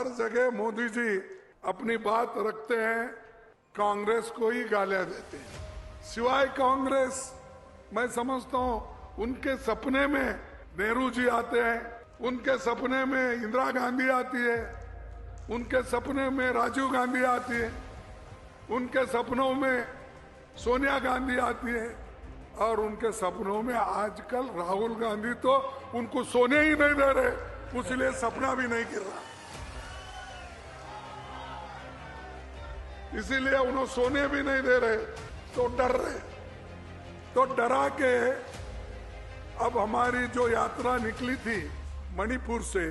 हर जगह मोदी जी अपनी बात रखते हैं, कांग्रेस को ही गालियां देते हैं। सिवाय कांग्रेस, मैं समझता हूं उनके सपने में नेहरू जी आते हैं, उनके सपने में इंदिरा गांधी आती है, उनके सपने में राजीव गांधी आती है, उनके सपनों में सोनिया गांधी आती है, और उनके सपनों में आजकल राहुल गांधी तो उनको सोने ही नहीं दे रहे, इसलिए सपना भी नहीं गिर रहा। इसीलिए उन्हें सोने भी नहीं दे रहे, तो डर रहे। तो डरा के अब हमारी जो यात्रा निकली थी मणिपुर से,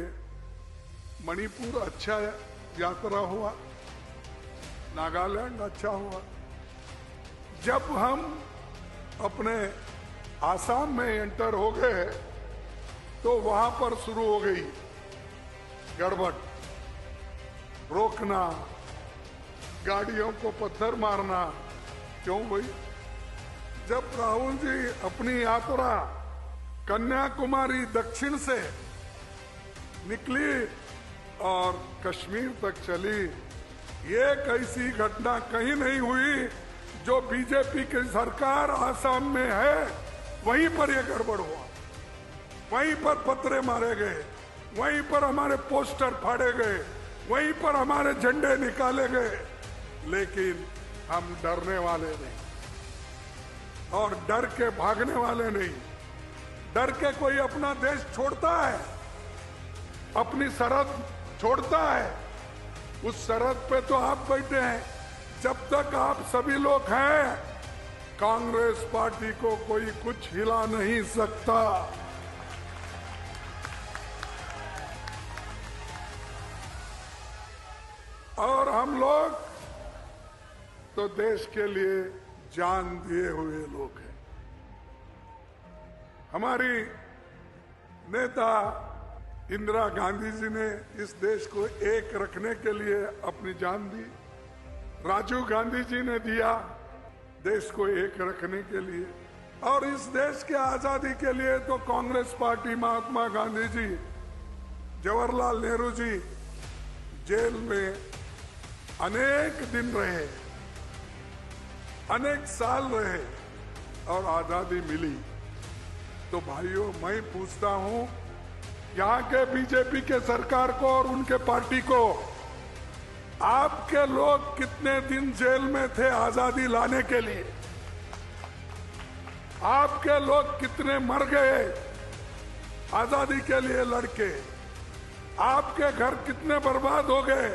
मणिपुर अच्छा यात्रा हुआ, नागालैंड अच्छा हुआ। जब हम अपने आसाम में एंटर हो गए तो वहां पर शुरू हो गई गड़बड़, रोकना, गाड़ियों को पत्थर मारना। क्यों भाई? जब राहुल जी अपनी यात्रा कन्याकुमारी दक्षिण से निकली और कश्मीर तक चली, एक ऐसी घटना कहीं नहीं हुई जो बीजेपी की सरकार आसाम में है वहीं पर यह गड़बड़ हुआ, वहीं पर पत्थर मारे गए, वहीं पर हमारे पोस्टर फाड़े गए, वहीं पर हमारे झंडे निकाले गए। लेकिन हम डरने वाले नहीं और डर के भागने वाले नहीं। डर के कोई अपना देश छोड़ता है, अपनी सरहद छोड़ता है? उस सरहद पे तो आप बैठे हैं। जब तक आप सभी लोग हैं, कांग्रेस पार्टी को कोई कुछ हिला नहीं सकता। और हम लोग तो देश के लिए जान दिए हुए लोग हैं। हमारी नेता इंदिरा गांधी जी ने इस देश को एक रखने के लिए अपनी जान दी, राजीव गांधी जी ने दिया देश को एक रखने के लिए, और इस देश के आजादी के लिए तो कांग्रेस पार्टी, महात्मा गांधी जी, जवाहरलाल नेहरू जी जेल में अनेक दिन रहे, अनेक साल रहे और आजादी मिली। तो भाइयों, मैं पूछता हूं यहां के बीजेपी के सरकार को और उनके पार्टी को, आपके लोग कितने दिन जेल में थे आजादी लाने के लिए? आपके लोग कितने मर गए आजादी के लिए लड़के? आपके घर कितने बर्बाद हो गए?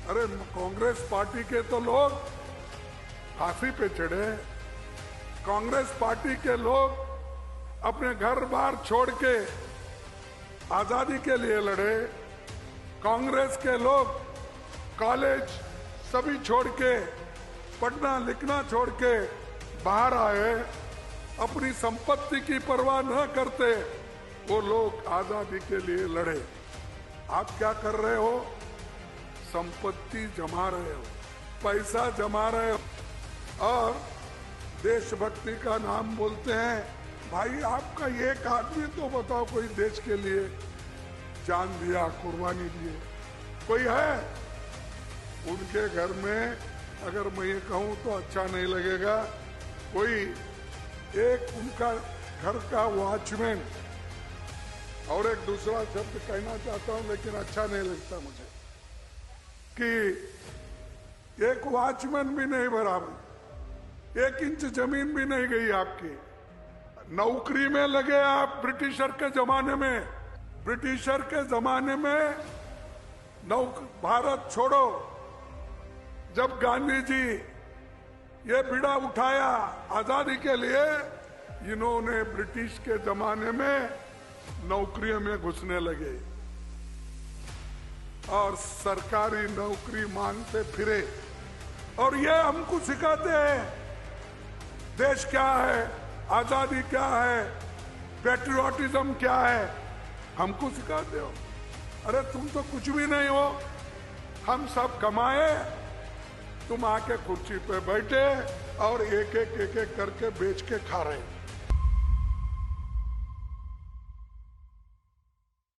अरे कांग्रेस पार्टी के तो लोग फांसी पे चढ़े, कांग्रेस पार्टी के लोग अपने घर बार छोड़ के आजादी के लिए लड़े, कांग्रेस के लोग कॉलेज सभी छोड़ के, पढ़ना लिखना छोड़ के बाहर आए, अपनी संपत्ति की परवाह न करते वो लोग आजादी के लिए लड़े। आप क्या कर रहे हो? संपत्ति जमा रहे हो, पैसा जमा रहे हो और देशभक्ति का नाम बोलते हैं। भाई, आपका एक आदमी तो बताओ कोई देश के लिए जान दिया, कुर्बानी दिए कोई है? उनके घर में अगर मैं ये कहूं तो अच्छा नहीं लगेगा, कोई एक उनका घर का वॉचमैन, और एक दूसरा शब्द कहना चाहता हूं लेकिन अच्छा नहीं लगता मुझे, कि एक वॉचमैन भी नहीं बराबर, 1 इंच जमीन भी नहीं गई आपकी। नौकरी में लगे आप ब्रिटिशर के जमाने में, ब्रिटिशर के जमाने में भारत छोड़ो, जब गांधी जी ये बीड़ा उठाया आजादी के लिए, इन्होंने ब्रिटिश के जमाने में नौकरियों में घुसने लगे और सरकारी नौकरी मांगते फिरे, और ये हमको सिखाते हैं देश क्या है, आजादी क्या है, पैट्रियोटिज्म क्या है, हमको सिखाते हो। अरे तुम तो कुछ भी नहीं हो, हम सब कमाए, तुम आके कुर्सी पे बैठे और एक एक करके बेच के खा रहे हो।